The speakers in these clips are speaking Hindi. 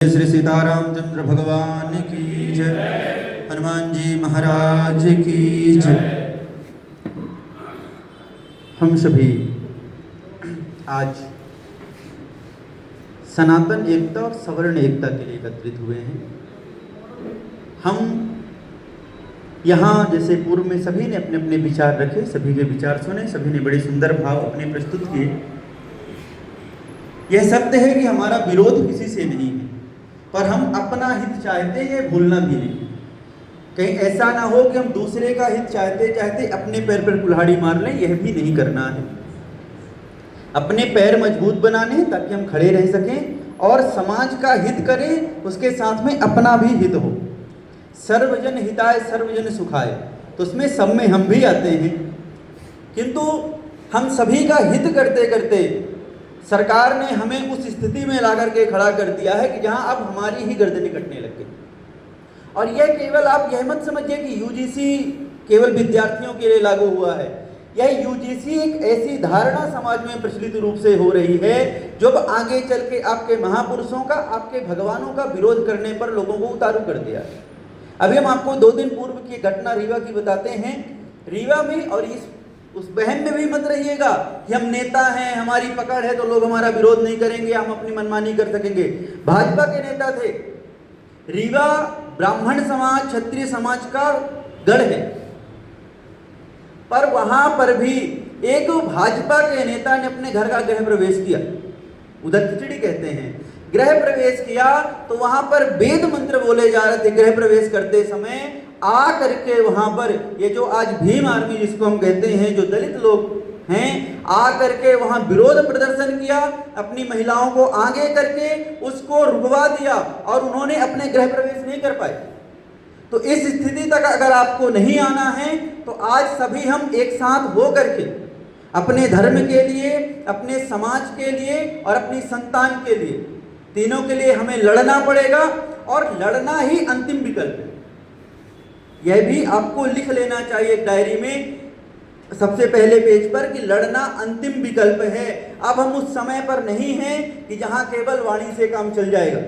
श्री सीतारामचंद्र भगवान की जय, हनुमान जी महाराज की जय। हम सभी आज सनातन एकता और सवर्ण एकता के लिए एकत्रित हुए हैं। हम यहाँ जैसे पूर्व में सभी ने अपने अपने विचार रखे, सभी के विचार सुने, सभी ने बड़े सुंदर भाव अपने प्रस्तुत किए। यह सत्य है कि हमारा विरोध किसी से नहीं है, पर हम अपना हित चाहते हैं, ये भूलना भी नहीं। कहीं ऐसा ना हो कि हम दूसरे का हित चाहते चाहते अपने पैर पर कुल्हाड़ी मार लें, यह भी नहीं करना है। अपने पैर मजबूत बनाने ताकि हम खड़े रह सकें और समाज का हित करें, उसके साथ में अपना भी हित हो। सर्वजन हिताय सर्वजन सुखाय, तो उसमें सब में हम भी आते हैं। किंतु हम सभी का हित करते करते सरकार ने हमें उस स्थिति में ला करके खड़ा कर दिया है कि जहां अब हमारी ही गर्दनें कटने लग गई। और यह केवल आप यह मत समझिए कि यूजीसी केवल विद्यार्थियों के लिए लागू हुआ है। यह यूजीसी एक ऐसी धारणा समाज में प्रचलित रूप से हो रही है जो आगे चल के आपके महापुरुषों का, आपके भगवानों का विरोध करने पर लोगों को उतारू कर दिया है। अभी हम आपको 2 दिन पूर्व की घटना रीवा की बताते हैं। रीवा में और उस बहम में भी मत रहिएगा कि हम नेता हैं, हमारी पकड़ है तो लोग हमारा विरोध नहीं करेंगे, हम अपनी मनमानी कर सकेंगे। भाजपा के नेता थे। रीवा ब्राह्मण समाज, क्षत्रिय समाज का गढ़ है, पर वहां पर भी एक भाजपा के नेता ने अपने घर का गृह प्रवेश किया, उधर खिचड़ी कहते हैं। गृह प्रवेश किया तो वहां पर वेद मंत्र बोले जा रहे थे। गृह प्रवेश करते समय आ करके वहां पर ये जो आज भीम आर्मी जिसको हम कहते हैं, जो दलित लोग हैं, आ करके वहां विरोध प्रदर्शन किया, अपनी महिलाओं को आगे करके उसको रुकवा दिया और उन्होंने अपने गृह प्रवेश नहीं कर पाए। तो इस स्थिति तक अगर आपको नहीं आना है तो आज सभी हम एक साथ हो करके अपने धर्म के लिए, अपने समाज के लिए और अपनी संतान के लिए, तीनों के लिए हमें लड़ना पड़ेगा। और लड़ना ही अंतिम विकल्प है। यह भी आपको लिख लेना चाहिए डायरी में सबसे पहले पेज पर कि लड़ना अंतिम विकल्प है। अब हम उस समय पर नहीं हैं कि जहां केवल वाणी से काम चल जाएगा।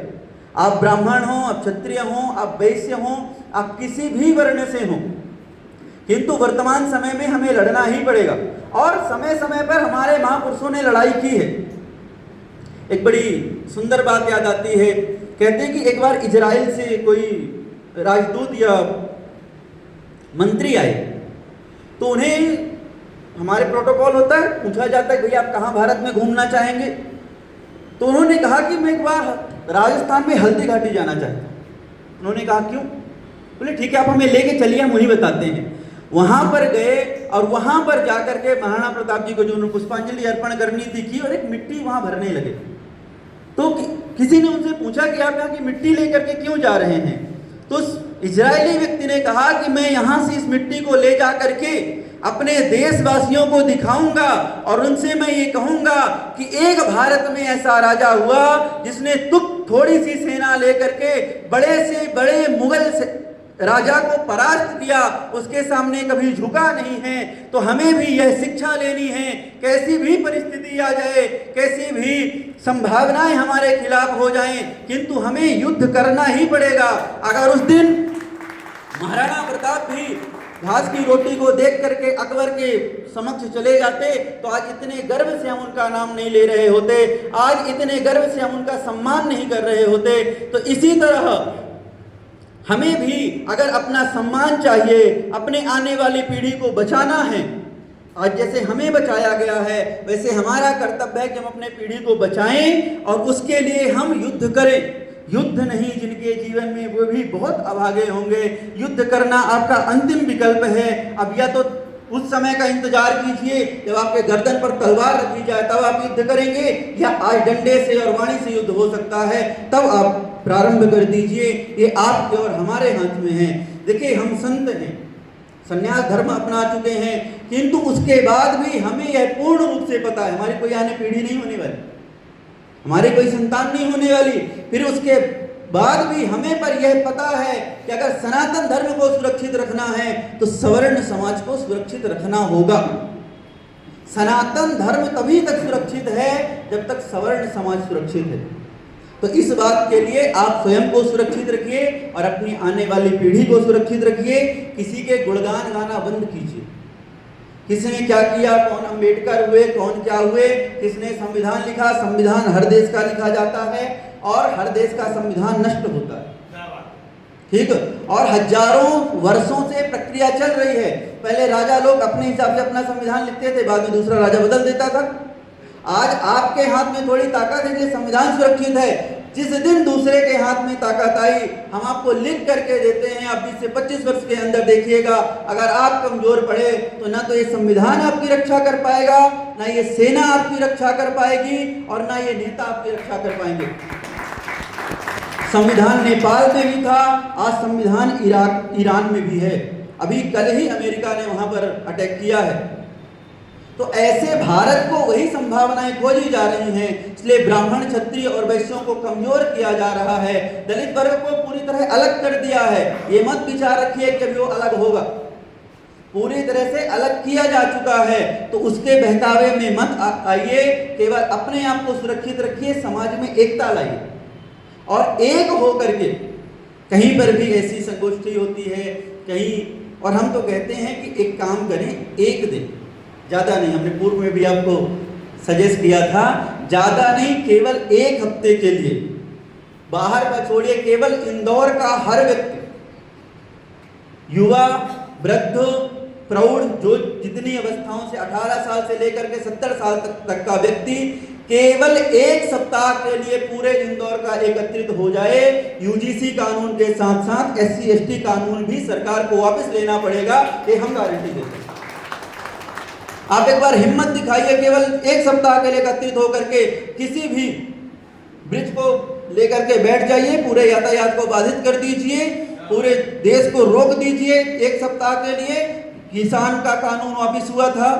आप ब्राह्मण हो, आप क्षत्रिय हो, आप वैश्य हो, आप किसी भी वर्ण से हो, किंतु वर्तमान समय में हमें लड़ना ही पड़ेगा। और समय समय पर हमारे महापुरुषों ने लड़ाई की है। एक बड़ी सुंदर बात याद आती है। कहते हैं कि एक बार इजराइल से कोई राजदूत या मंत्री आए तो उन्हें हमारे प्रोटोकॉल होता है, पूछा जाता है भैया आप कहाँ भारत में घूमना चाहेंगे। तो उन्होंने कहा कि मैं एक बार राजस्थान में हल्दी घाटी जाना चाहता हूँ। उन्होंने कहा क्यों? बोले ठीक है आप हमें लेके चलिए, हम वहीं बताते हैं। वहां पर गए और वहां पर जाकर के महाराणा प्रताप जी को जो उन्होंने पुष्पांजलि अर्पण करनी थी की, और एक मिट्टी वहां भरने लगे। तो किसी ने उनसे पूछा कि आप यहाँ की मिट्टी लेकर के क्यों जा रहे हैं? तो इजरायली व्यक्ति ने कहा कि मैं यहाँ से इस मिट्टी को ले जा करके अपने देशवासियों को दिखाऊंगा और उनसे मैं ये कहूंगा कि एक भारत में ऐसा राजा हुआ जिसने थोड़ी सी सेना लेकर के बड़े से बड़े मुगल राजा को परास्त किया, उसके सामने कभी झुका नहीं है। तो हमें भी यह शिक्षा लेनी है, कैसी भी परिस्थिति आ जाए, कैसी भी संभावनाएं हमारे खिलाफ हो जाएं, किंतु हमें युद्ध करना ही पड़ेगा। अगर उस दिन महाराणा प्रताप भी घास की रोटी को देख करके अकबर के समक्ष चले जाते तो आज इतने गर्व से हम उनका नाम नहीं ले रहे होते, आज इतने गर्व से हम उनका सम्मान नहीं कर रहे होते। तो इसी तरह हमें भी अगर अपना सम्मान चाहिए, अपने आने वाली पीढ़ी को बचाना है, आज जैसे हमें बचाया गया है वैसे हमारा कर्तव्य है कि हम अपने पीढ़ी को बचाएं और उसके लिए हम युद्ध करें। युद्ध नहीं, जिनके जीवन में वो भी बहुत अभागे होंगे। युद्ध करना आपका अंतिम विकल्प है। अब या तो उस समय का इंतजार कीजिए जब आपके गर्दन पर तलवार रखी जाए तब आप युद्ध करेंगे, या आज डंडे से और वाणी से युद्ध हो सकता है तब आप प्रारंभ कर दीजिए। ये आपके और हमारे हाथ में है। देखिए हम संत हैं, संन्यास धर्म अपना चुके हैं, किंतु उसके बाद भी हमें यह पूर्ण रूप से पता है हमारी कोई आने पीढ़ी नहीं होने वाली, हमारी कोई संतान नहीं होने वाली। फिर उसके बाद भी हमें पर यह पता है कि अगर सनातन धर्म को सुरक्षित रखना है तो सवर्ण समाज को सुरक्षित रखना होगा। सनातन धर्म तभी तक सुरक्षित है जब तक सवर्ण समाज सुरक्षित है। तो इस बात के लिए आप स्वयं को सुरक्षित रखिए और अपनी आने वाली पीढ़ी को सुरक्षित रखिए। किसी के गुणगान गाना बंद कीजिए। किसने क्या किया, कौन अंबेडकर हुए, कौन क्या हुए, किसने संविधान लिखा, संविधान हर देश का लिखा जाता है और हर देश का संविधान नष्ट होता है, ठीक। और हजारों वर्षों से प्रक्रिया चल रही है। पहले राजा लोग अपने हिसाब से अपना संविधान लिखते थे, बाद में दूसरा राजा बदल देता था। आज आपके हाथ में थोड़ी ताकत है, इसलिए संविधान सुरक्षित है। जिस दिन दूसरे के हाथ में ताकत आई, हम आपको लिख करके देते हैं, आप 20 से 25 वर्ष के अंदर देखिएगा, अगर आप कमजोर पड़े तो ना तो ये संविधान आपकी रक्षा कर पाएगा, ना ये सेना आपकी रक्षा कर पाएगी और ना ये नेता आपकी रक्षा कर पाएंगे। संविधान नेपाल में भी था, आज संविधान ईरान में भी है। अभी कल ही अमेरिका ने वहां पर अटैक किया है। तो ऐसे भारत को वही संभावनाएं खोजी जा रही हैं, इसलिए ब्राह्मण, क्षत्रिय और वैश्यों को कमजोर किया जा रहा है, दलित वर्ग को पूरी तरह अलग कर दिया है। ये मत विचार रखिए कि वो अलग होगा, पूरी तरह से अलग किया जा चुका है। तो उसके बहकावे में मत आइए, केवल अपने आप को सुरक्षित रखिए, समाज में एकता लाइए और एक हो करके कहीं पर भी ऐसी संगोष्ठी होती है कहीं, और हम तो कहते हैं कि एक काम करें, एक दिन, ज़्यादा नहीं, हमने पूर्व में भी आपको सजेस्ट किया था, ज़्यादा नहीं, केवल एक हफ्ते के लिए, बाहर का छोड़िए, केवल इंदौर का हर व्यक्ति, युवा, वृद्ध, प्रौढ़, जो जितनी अवस्थाओं से 18 साल से लेकर के 70 साल तक का व्यक्ति केवल एक सप्ताह के लिए पूरे इंदौर का एकत्रित हो जाए। यूजीसी कानून के साथ साथ SC/ST कानून भी सरकार को वापस लेना पड़ेगा, ये हम गारंटी देते हैं। आप एक बार हिम्मत दिखाइए, केवल एक सप्ताह के लिए एकत्रित होकर के किसी भी ब्रिज को लेकर के बैठ जाइए, पूरे यातायात को बाधित कर दीजिए, पूरे देश को रोक दीजिए एक सप्ताह के लिए। किसान का कानून वापिस हुआ था,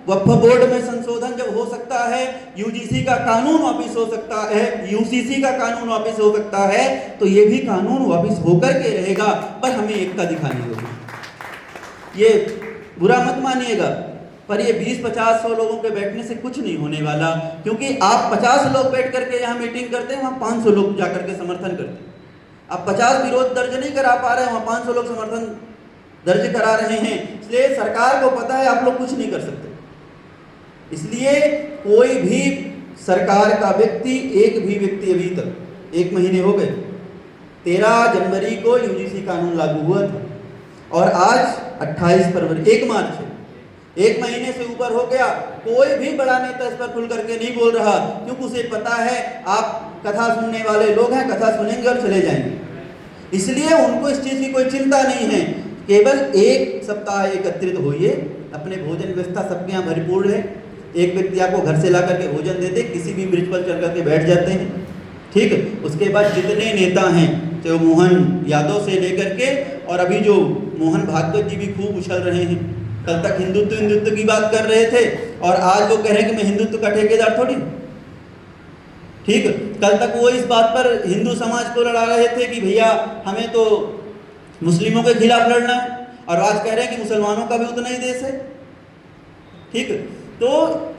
वक्फ बोर्ड में संशोधन जब हो सकता है, यूजीसी का कानून वापिस हो सकता है, यूसीसी का कानून वापिस हो सकता है, तो ये भी कानून वापिस होकर के रहेगा, पर हमें एकता दिखानी होगी। ये बुरा मत मानिएगा, पर ये 20-50-100 लोगों के बैठने से कुछ नहीं होने वाला, क्योंकि आप 50 लोग बैठ करके यहाँ मीटिंग करते हैं, वहाँ 500 लोग जाकर के समर्थन करते हैं। आप 50 विरोध दर्ज नहीं करा पा रहे हैं, वहाँ 500 लोग समर्थन दर्ज करा रहे हैं। इसलिए सरकार को पता है आप लोग कुछ नहीं कर सकते, इसलिए कोई भी सरकार का व्यक्ति, एक भी व्यक्ति अभी तक 1 महीने हो गए, 13 जनवरी को यूजीसी कानून लागू हुआ था और आज 28 फरवरी, 1 मार्च है, 1 महीने से ऊपर हो गया। कोई भी बड़ा नेता इस पर खुल करके नहीं बोल रहा, क्योंकि उसे पता है आप कथा सुनने वाले लोग हैं, कथा सुनेंगे और चले जाएंगे, इसलिए उनको इस चीज़ की कोई चिंता नहीं है। केवल एक सप्ताह एकत्रित होइए, अपने भोजन व्यवस्था सबके यहाँ भरपूर है, एक व्यक्ति आपको घर से ला करके भोजन देते, किसी भी ब्रिज पर चढ़ करके बैठ जाते हैं, ठीक। उसके बाद जितने नेता हैं, चाहे मोहन यादव से लेकर के, और अभी जो मोहन भागवत जी भी खूब उछल रहे हैं, कल तक हिंदुत्व की बात कर रहे थे और आज वो कह रहे हैं कि मैं हिंदुत्व का ठेकेदार थोड़ी, ठीक। कल तक वो इस बात पर हिंदू समाज को लड़ा रहे थे कि भैया हमें तो मुस्लिमों के खिलाफ लड़ना है, और आज कह रहे हैं कि मुसलमानों का भी उतना ही देश है, ठीक। तो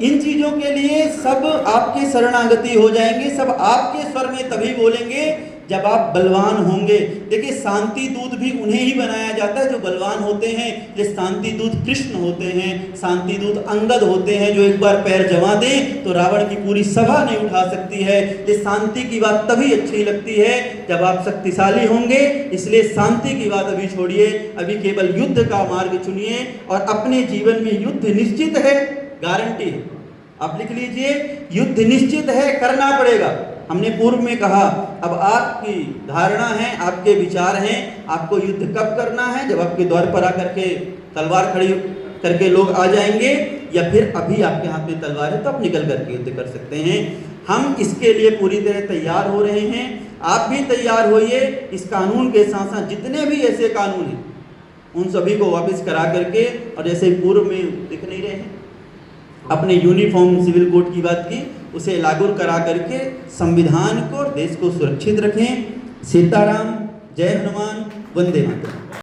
इन चीजों के लिए सब आपके शरणागति हो जाएंगे, सब आपके स्वर में तभी बोलेंगे जब आप बलवान होंगे। देखिए, शांति दूत भी उन्हें ही बनाया जाता है जो बलवान होते हैं। ये शांति दूत कृष्ण होते हैं, शांति दूत अंगद होते हैं, जो एक बार पैर जमा दें तो रावण की पूरी सभा नहीं उठा सकती है। ये शांति की बात तभी अच्छी लगती है जब आप शक्तिशाली होंगे, इसलिए शांति की बात अभी छोड़िए, अभी केवल युद्ध का मार्ग चुनिए और अपने जीवन में युद्ध निश्चित है, गारंटी है। आप लिख लीजिए, युद्ध निश्चित है, करना पड़ेगा। हमने पूर्व में कहा, अब आपकी धारणा है, आपके विचार हैं, आपको युद्ध कब करना है, जब आपके द्वार पर आकर के तलवार खड़ी करके लोग आ जाएंगे, या फिर अभी आपके हाथ में तलवार है तो आप निकल करके युद्ध कर सकते हैं। हम इसके लिए पूरी तरह तैयार हो रहे हैं, आप भी तैयार होइए। इस कानून के साथ साथ जितने भी ऐसे कानून हैं उन सभी को वापस करा करके, और जैसे पूर्व में दिख नहीं रहे हैं, अपने यूनिफॉर्म सिविल कोड की बात की, उसे लागू करा करके संविधान को और देश को सुरक्षित रखें। सीताराम, जय हनुमान, वंदे मातरम।